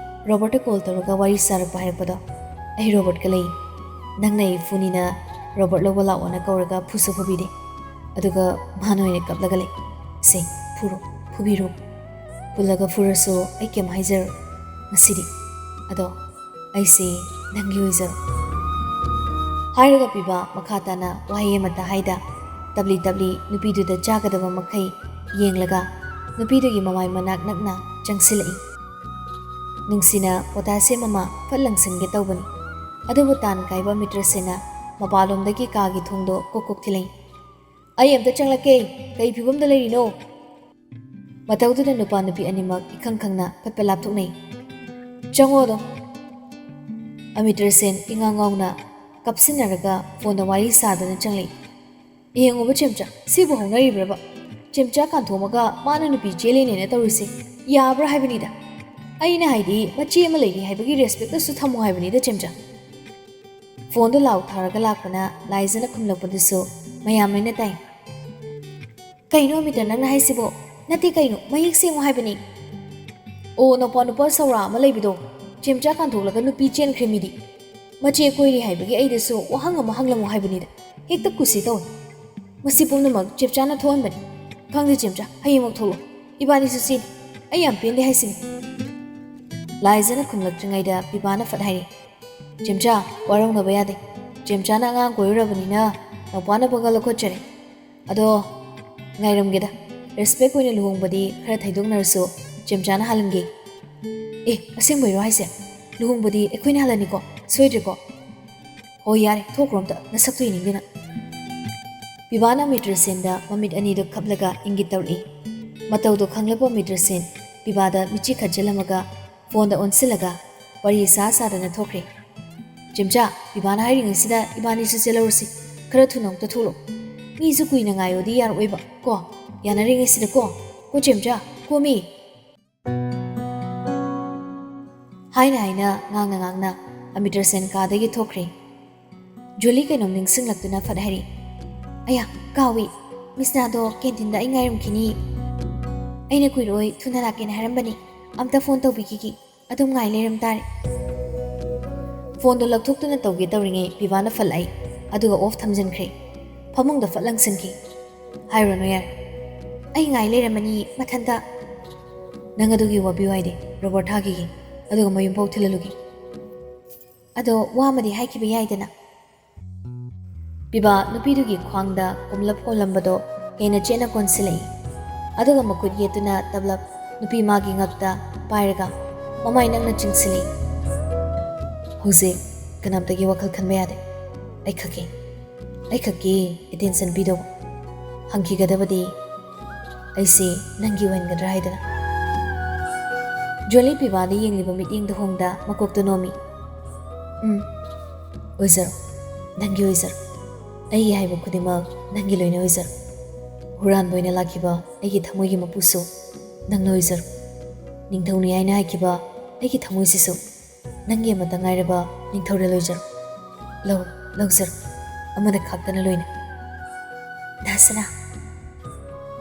ꯔꯣꯕꯔꯠꯇ ꯀꯣꯜ ꯇꯧꯔꯒ ꯋꯥꯔꯤ ꯁꯥꯔꯛꯄ ꯍꯥꯏꯔꯛꯄꯗꯣ ꯑꯩ ꯔꯣꯕꯔꯠꯀ ꯂꯩ ꯅꯪꯅ ꯑꯩ ꯐꯨꯅꯤꯅ ꯔꯣꯕꯔꯠ ꯂꯧꯕ ꯂꯥꯛꯑꯣꯅ ꯀꯧꯔꯒ ꯐꯨꯁꯨ ꯐꯨꯕꯤꯗꯦ ꯑꯗꯨꯒ ꯃꯥꯅ ꯑꯣꯏꯅ ꯀꯞꯂꯒ ꯂꯩ ꯁꯦ ꯐꯨꯕꯤꯔꯣ ꯄꯨꯜꯂꯒ ꯐꯨꯔꯁꯨ ꯑꯩ ꯀꯩꯝ ꯍꯥꯏꯖꯔꯣꯏ ꯉꯁꯤꯗꯤ ꯑꯗꯣ ꯑꯩꯁꯦ ꯅꯪꯒꯤ ꯑꯣꯏꯖꯔꯣ ꯍꯥꯏꯔꯒ ꯄꯤꯕꯥ ꯃꯈꯥ ꯇꯥꯅ ꯋꯥꯍꯩ ꯑꯃꯠꯇ ꯍꯥꯏꯗ ꯇꯞꯂꯤ ꯅꯨꯄꯤꯗꯨꯗ ꯆꯥꯒꯗꯕ ꯃꯈꯩ ꯌꯦꯡꯂꯒ ꯅꯨꯄꯤꯗꯨꯒꯤ ꯃꯃꯥꯏ ꯃꯅꯥꯛ ꯅꯛꯅ ꯆꯪꯁꯤꯜꯂꯛꯏ ꯅꯨꯡꯁꯤꯅ ꯄꯣꯇꯥꯁꯤꯌꯝ ꯑꯃ ꯐꯠ ꯂꯪꯁꯤꯟꯒꯦ ꯇꯧꯕꯅꯤ ꯑꯗꯨꯕꯨ ꯇꯥꯟ ꯀꯥꯏꯕ ꯃꯤꯇ꯭ꯔꯁꯤꯅ ꯃꯄꯥꯟꯂꯣꯝꯗꯒꯤ ꯀꯥꯒꯤ ꯊꯣꯡꯗꯣ ꯀꯣꯛ ꯊꯤꯜꯂꯛꯏ ꯑꯩ ꯑꯝꯇ ꯆꯪꯂꯛꯀꯦ ꯀꯩ ꯐꯤꯕꯝꯗ ꯂꯩꯔꯤꯅꯣ ꯃꯇꯧꯗꯨꯗ ꯅꯨꯄꯥ ꯅꯨꯄꯤ ꯑꯅꯤꯃꯛ ꯏꯈꯪ ꯈꯪꯅ ꯐꯠ ꯂꯥꯞꯊꯣꯛꯅꯩ ꯆꯪꯉꯣ ꯑꯗꯨꯝ ꯑꯃꯤꯇ꯭ꯔꯁꯦꯟ ꯏꯉꯥꯎ ꯉꯥꯎꯅ ꯀꯞꯁꯤꯟꯅꯔꯒ ꯐꯣꯟꯗ ꯋꯥꯔꯤ ꯁꯥꯗꯨꯅ ꯆꯪꯂꯛꯏ ꯌꯦꯡꯉꯨꯕ ꯆꯦꯝꯆꯥ ꯁꯤꯕꯨ ꯍꯧꯅꯔꯤꯕ꯭ꯔꯕ ꯆꯦꯝꯆꯥ ꯀꯥꯟꯊꯣꯛꯑꯒ ꯃꯥꯅ ꯅꯨꯄꯤ ꯆꯦꯜꯂꯦꯅꯦꯅ ꯇꯧꯔꯤꯁꯦ ꯌꯥꯕ꯭ꯔꯥ ꯍꯥꯏꯕꯅꯤꯗ ꯑꯩꯅ ꯍꯥꯏꯗꯤ ꯃꯆꯦ ꯑꯃ ꯂꯩꯔꯤ ꯍꯥꯏꯕꯒꯤ ꯔꯦꯁꯄꯦꯛꯇꯁꯨ ꯊꯝꯃꯣ ꯍꯥꯏꯕꯅꯤꯗ ꯆꯦꯝꯆꯥ ꯐꯣꯟꯗꯣ ꯂꯥꯎ ꯊꯥꯔꯒ ꯂꯥꯛꯄꯅ ꯂꯥꯏꯖꯅ ꯈꯨꯝꯂꯛꯄꯗꯨꯁꯨ ꯃꯌꯥꯝ ꯂꯣꯏꯅ ꯇꯥꯏ ꯀꯩꯅꯣ ꯑꯃꯤꯇ ꯅꯪꯅ ꯍꯥꯏꯁꯤꯕꯣ ꯅꯠꯇꯦ ꯀꯩꯅꯣ ꯃꯌꯦꯛ ꯁꯦꯡꯉꯣ ꯍꯥꯏꯕꯅꯤ ꯑꯣ ꯅꯨꯄꯥ ꯁꯧꯔꯥ ꯑꯃ ꯂꯩꯕꯗꯣ ꯆꯦꯝꯆꯥ ꯀꯥꯟꯊꯣꯛꯂꯒ ꯅꯨꯄꯤ ꯆꯦꯟꯈ꯭ꯔꯦ ꯃꯤꯗꯤ ꯃꯆꯦ ꯀꯣꯏꯔꯤ ꯍꯥꯏꯕꯒꯤ ꯑꯩꯗꯁꯨ ꯋꯥꯍꯪ ꯑꯃ ꯍꯪꯂꯝꯃꯨ ꯍꯥꯏꯕꯅꯤꯗ ꯍꯦꯛꯇ ꯀꯨꯁꯤ ꯇꯧꯏ ꯃꯁꯤ ꯄꯨꯝꯅꯃꯛ ꯆꯦꯝꯆꯥꯅ ꯊꯣꯛꯍꯟꯕꯅꯤ ꯈꯪꯗꯦ ꯆꯦꯝꯆꯥ ꯍꯌꯦꯡꯃꯛ ꯊꯣꯛꯂꯛꯑꯣ ꯏꯕꯥꯅꯤꯁꯨ ꯆꯦꯜꯂꯤ ꯑꯩ ꯌꯥꯝ ꯄꯦꯟꯗꯦ ꯍꯥꯏꯁꯤꯅꯤ ꯂꯥꯏꯖꯅ ꯈꯨꯝꯂꯛꯇ꯭ꯔꯤꯉꯩꯗ ꯄꯤꯕꯥꯅ ꯐꯠ ꯍꯥꯏꯔꯤ ꯆꯦꯝꯆꯥ ꯋꯥꯔꯧꯅꯕ ꯌꯥꯗꯦ ꯆꯦꯝꯆꯥꯅ ꯑꯉꯥꯡ ꯀꯣꯏꯔꯨꯔꯕꯅꯤꯅ ꯃꯄꯥꯅꯕꯒ ꯂꯧꯈꯠꯆꯔꯦ ꯑꯗꯣ ꯉꯥꯏꯔꯝꯒꯦꯗ ꯔꯦꯁꯄꯦꯛ ꯑꯣꯏꯅ ꯂꯨꯍꯣꯡꯕꯗꯤ ꯈꯔ ꯊꯩꯗꯣꯛꯅꯔꯁꯨ ꯆꯦꯝꯆꯥꯅ ꯍꯥꯜꯍꯟꯒꯦ ꯑꯦ ꯑꯁꯦꯡꯕꯩꯔꯣ ꯍꯥꯏꯁꯦ ꯂꯨꯍꯣꯡꯕꯗꯤ ꯑꯩꯈꯣꯏꯅ ꯍꯥꯜꯂꯅꯤꯀꯣ ꯁꯣꯏꯗ꯭ꯔꯦꯀꯣ ꯍꯣꯏ ꯌꯥꯔꯦ ꯊꯣꯛꯈ꯭ꯔꯣ ꯑꯝꯇ ꯅꯁꯛꯇꯨ ꯌꯦꯡꯅꯤꯡꯗꯦꯅ ꯄꯤꯕꯥꯅ ꯃꯤꯇ꯭ꯔꯁꯦꯟꯗ ꯃꯃꯤꯠ ꯑꯅꯤꯗꯨ ꯈꯞꯂꯒ ꯏꯪꯒꯤꯠ ꯇꯧꯔꯛꯏ ꯃꯇꯧꯗꯣ ꯈꯪꯂꯕ ꯃꯤꯇ꯭ꯔꯁꯦꯟ ꯄꯤꯕꯥꯗ ꯃꯤꯆꯤ ꯈꯠꯆꯜꯂꯝꯃꯒ ꯐꯣꯟꯗ ꯑꯣꯟꯁꯤꯜꯂꯒ ꯋꯥꯔꯤ ꯁꯥꯗꯅ ꯊꯣꯛꯈ꯭ꯔꯦ ꯆꯦꯝꯆꯥ ꯄꯤꯕꯥꯅ ꯍꯥꯏꯔꯤꯉꯩꯁꯤꯗ ꯏꯕꯥꯅꯤꯁꯨ ꯆꯦꯜꯍꯧꯔꯁꯤ ꯈꯔ ꯊꯨꯅ ꯑꯝꯇ ꯊꯣꯛꯂꯛꯑꯣ ꯃꯤꯁꯨ ꯀꯨꯏꯅ ꯉꯥꯏꯌꯣꯗꯤ ꯌꯥꯔꯛꯑꯣꯏꯕ ꯀꯣ ꯌꯥꯅꯔꯤꯉꯩꯁꯤꯗ ꯀꯣ ꯆꯦꯝꯆꯥ ꯀꯣ ꯃꯤ ꯍꯥꯏꯅ ꯉꯥꯡꯅ ꯑꯃꯤꯇ꯭ꯔꯁꯦꯟ ꯀꯥꯗꯒꯤ ꯊꯣꯛꯈ꯭ꯔꯦ ꯖꯣꯂꯤ ꯀꯩꯅꯣꯝ ꯅꯤꯡꯁꯤꯡꯂꯛꯇꯨꯅ ꯐꯠ ꯍꯥꯏꯔꯤ ꯑꯌꯥ ꯀꯥꯎꯏ ꯃꯤꯁꯅꯥꯗꯣ ꯀꯦꯟꯇꯤꯟꯗ ꯑꯩ ꯉꯥꯏꯔꯝꯈꯤꯅꯤ ꯑꯩꯅ ꯀꯨꯏꯔꯣꯏ ꯊꯨꯅ ꯂꯥꯛꯀꯦꯅ ꯍꯥꯏꯔꯝꯕꯅꯤ ꯑꯝꯇ ꯐꯣꯟ ꯇꯧꯕꯤꯈꯤꯒꯦ ꯑꯗꯨꯝ ꯉꯥꯏ ꯂꯩꯔꯝ ꯇꯥꯔꯦ ꯐꯣꯟꯗꯣ ꯂꯧꯊꯣꯛꯇꯨꯅ ꯇꯧꯒꯦ ꯇꯧꯔꯤꯉꯩ ꯄꯤꯕꯥꯅ ꯐꯠꯂꯛꯏ ꯑꯗꯨꯒ ꯑꯣꯐ ꯊꯝꯖꯤꯟꯈ꯭ꯔꯦ ꯐꯃꯨꯡꯗ ꯐꯠ ꯂꯪꯁꯤꯟꯈꯤ ꯍꯥꯏꯔꯨꯔꯅꯨ ꯌꯥꯔꯦ ꯑꯩ ꯉꯥꯏ ꯂꯩꯔꯝꯃꯅꯤ ꯃꯊꯟꯇ ꯅꯪ ꯑꯗꯨꯒꯤ ꯋꯥꯕꯤꯌꯨ ꯍꯥꯏꯗꯦ ꯔꯣꯕꯔꯠ ꯊꯥꯈꯤꯒꯦ ꯑꯗꯨꯒ ꯃꯌꯨꯝꯐꯥꯎ ꯊꯤꯜꯍꯜꯂꯨꯒꯦ ꯑꯗꯣ ꯋꯥꯃꯗꯤ ꯍꯥꯏꯈꯤꯕ ꯌꯥꯏꯗꯅ ꯄꯤꯕꯥ ꯅꯨꯄꯤꯗꯨꯒꯤ ꯈ꯭ꯋꯥꯡꯗ ꯀꯣꯝꯂꯞ ꯀꯣꯝꯂꯝꯕꯗꯣ ꯍꯦꯟꯅ ꯆꯦꯠꯅ ꯀꯣꯟꯁꯤꯜꯂꯛꯏ ꯑꯗꯨꯒ ꯃꯈꯨꯠ ꯌꯦꯠꯇꯨꯅ ꯇꯞꯂꯞ ꯅꯨꯄꯤ ꯃꯥꯒꯤ ꯉꯛꯇ ꯄꯥꯏꯔꯒ ꯃꯃꯥꯏ ꯅꯛꯅ ꯆꯤꯡꯁꯤꯜꯂꯤ ꯍꯧꯖꯤꯛ ꯀꯅꯥꯝꯇꯒꯤ ꯋꯥꯈꯜ ꯈꯟꯕ ꯌꯥꯗꯦ ꯑꯩ ꯈꯛꯀꯤ ꯑꯦꯇꯦꯟꯁꯟ ꯄꯤꯗꯧꯕ ꯍꯪꯈꯤꯒꯗꯕꯗꯤ ꯑꯩꯁꯦ ꯅꯪꯒꯤ ꯑꯣꯏꯍꯟꯒꯗ꯭ꯔꯥ ꯍꯥꯏꯗꯅ ꯖꯣꯂꯤ ꯄꯤꯕꯥꯗ ꯌꯦꯡꯂꯤꯕ ꯃꯤꯠꯌꯦꯡ ꯗꯨꯍꯣꯡꯗ ꯃꯀꯣꯛꯇ ꯅꯣꯝꯃꯤ ꯑꯣꯏꯖꯔꯣ ꯅꯪꯒꯤ ꯑꯣꯏꯖꯔꯣ ꯑꯩꯒꯤ ꯍꯥꯏꯕ ꯈꯨꯗꯤꯡꯃꯛ ꯅꯪꯒꯤ ꯂꯣꯏꯅ ꯑꯣꯏꯖꯔꯣ ꯍꯨꯔꯥꯟꯕ ꯑꯣꯏꯅ ꯂꯥꯛꯈꯤꯕ ꯑꯩꯒꯤ ꯊꯃꯣꯏꯒꯤ ꯃꯄꯨꯁꯨ ꯅꯪꯅ ꯑꯣꯏꯖꯔꯣ ꯅꯤꯡꯊꯧꯅꯤ ꯍꯥꯏꯅ ꯍꯥꯏꯈꯤꯕ ꯑꯩꯒꯤ ꯊꯃꯣꯏꯁꯤꯁꯨ ꯅꯪꯒꯤ ꯑꯃꯠꯇ ꯉꯥꯏꯔꯕ ꯅꯤꯡꯊꯧꯔꯦꯜ ꯑꯣꯏꯖꯔꯣ ꯂꯧꯖꯔꯣ ꯑꯃꯗ ꯈꯥꯛꯇꯅ ꯂꯣꯏꯅ ꯗꯥꯁꯅꯥ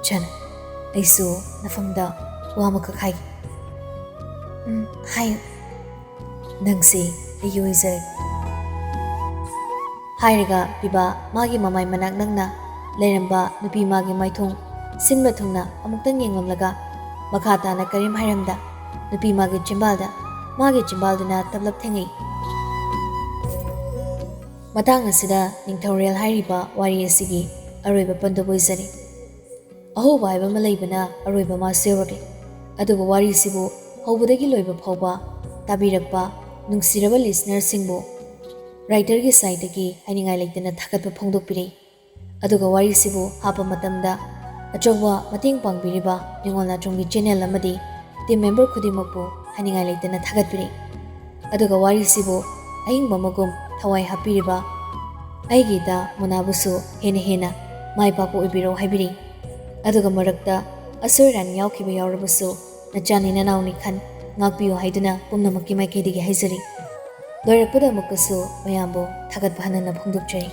ꯆꯟ ꯑꯩꯁꯨ ꯅꯐꯝꯗ ꯋꯥ ꯑꯃꯈꯛ ꯍꯥꯏꯒꯦ ꯍꯥꯏꯌꯨ ꯅꯪꯁꯦ ꯑꯩꯒꯤ ꯑꯣꯏꯖꯔꯦ ꯍꯥꯏꯔꯒ ꯄꯤꯕꯥ ꯃꯥꯒꯤ ꯃꯃꯥꯏ ꯃꯅꯥꯛ ꯅꯛꯅ ꯂꯩꯔꯝꯕ ꯅꯨꯄꯤ ꯃꯥꯒꯤ ꯃꯥꯏꯊꯣꯡ ꯁꯤꯟꯕ ꯊꯨꯡꯅ ꯑꯃꯨꯛꯇꯪ ꯌꯦꯡꯂꯝꯂꯒ ꯃꯈꯥ ꯇꯥꯅ ꯀꯔꯤꯝ ꯍꯥꯏꯔꯝꯗ ꯅꯨꯄꯤ ꯃꯥꯒꯤ ꯆꯤꯝꯕꯥꯜꯗꯨꯅ ꯇꯞꯂꯞ ꯊꯦꯡꯉꯛꯏ ꯃꯇꯥꯡ ꯑꯁꯤꯗ ꯅꯤꯡꯊꯧꯔꯦꯜ ꯍꯥꯏꯔꯤꯕ ꯋꯥꯔꯤ ꯑꯁꯤꯒꯤ ꯑꯔꯣꯏꯕ ꯄꯟꯗꯨꯞ ꯑꯣꯏꯖꯔꯤ ꯑꯍꯧꯕ ꯍꯥꯏꯕ ꯑꯃ ꯂꯩꯕꯅ ꯑꯔꯣꯏꯕ ꯃꯥꯁꯨ ꯌꯧꯔꯛꯂꯤ ꯑꯗꯨꯕꯨ ꯋꯥꯔꯤꯁꯤꯕꯨ ꯍꯧꯕꯗꯒꯤ ꯂꯣꯏꯕ ꯐꯥꯎꯕ ꯇꯥꯕꯤꯔꯛꯄ ꯅꯨꯡꯁꯤꯔꯕ ꯂꯤꯁꯅꯔꯁꯤꯡꯕꯨ ꯔꯥꯏꯇꯔꯒꯤ ꯁꯥꯏꯠꯇꯒꯤ ꯍꯥꯏꯅꯤꯡꯉꯥꯏ ꯂꯩꯇꯅ ꯊꯥꯒꯠꯄ ꯐꯣꯡꯗꯣꯛꯄꯤꯔꯛꯏ ꯑꯗꯨꯒ ꯋꯥꯔꯤꯁꯤꯕꯨ ꯍꯥꯞꯄ ꯃꯇꯝꯗ ꯑꯆꯧꯕ ꯃꯇꯦꯡ ꯄꯥꯡꯕꯤꯔꯤꯕ ꯅꯤꯡꯒꯣꯜ ꯅꯥꯆꯣꯝꯒꯤ ꯆꯦꯅꯦꯜ ꯑꯃꯗꯤ ꯇꯤꯝ ꯃꯦꯝꯕꯔ ꯈꯨꯗꯤꯡꯃꯛꯄꯨ ꯍꯥꯏꯅꯤꯡꯉꯥꯏ ꯂꯩꯇꯅ ꯊꯥꯒꯠꯄꯤꯔꯛꯏ ꯑꯗꯨꯒ ꯋꯥꯔꯤꯁꯤꯕꯨ ꯑꯍꯤꯡꯕ ꯃꯒꯨꯝ ꯊꯋꯥꯏ ꯍꯥꯞꯄꯤꯔꯤꯕ ꯑꯩꯒꯤ ꯗꯥ ꯃꯣꯅꯥꯕꯨꯁꯨ ꯍꯦꯟꯅ ꯃꯥꯏ ꯄꯥꯛꯄ ꯑꯣꯏꯕꯤꯔꯣ ꯍꯥꯏꯕꯤꯔꯤ ꯑꯗꯨꯒ ꯃꯔꯛꯇ ꯑꯁꯣꯏ ꯑꯔꯥꯟ ꯌꯥꯎꯈꯤꯕ ꯌꯥꯎꯔꯕꯁꯨ ꯅꯆꯥꯅꯤ ꯅꯅꯥꯎꯅꯤ ꯈꯟ ꯉꯥꯛꯄꯤꯌꯨ ꯍꯥꯏꯗꯨꯅ ꯄꯨꯝꯅꯃꯛꯀꯤ ꯃꯥꯏꯀꯩꯗꯒꯤ ꯍꯥꯏꯖꯔꯤ ꯂꯣꯏꯔꯛꯄꯗ ꯑꯃꯨꯛꯀꯁꯨ ꯃꯌꯥꯝꯕꯨ ꯊꯥꯒꯠꯄ ꯍꯟꯅ ꯐꯣꯡꯗꯣꯛꯆꯔꯤ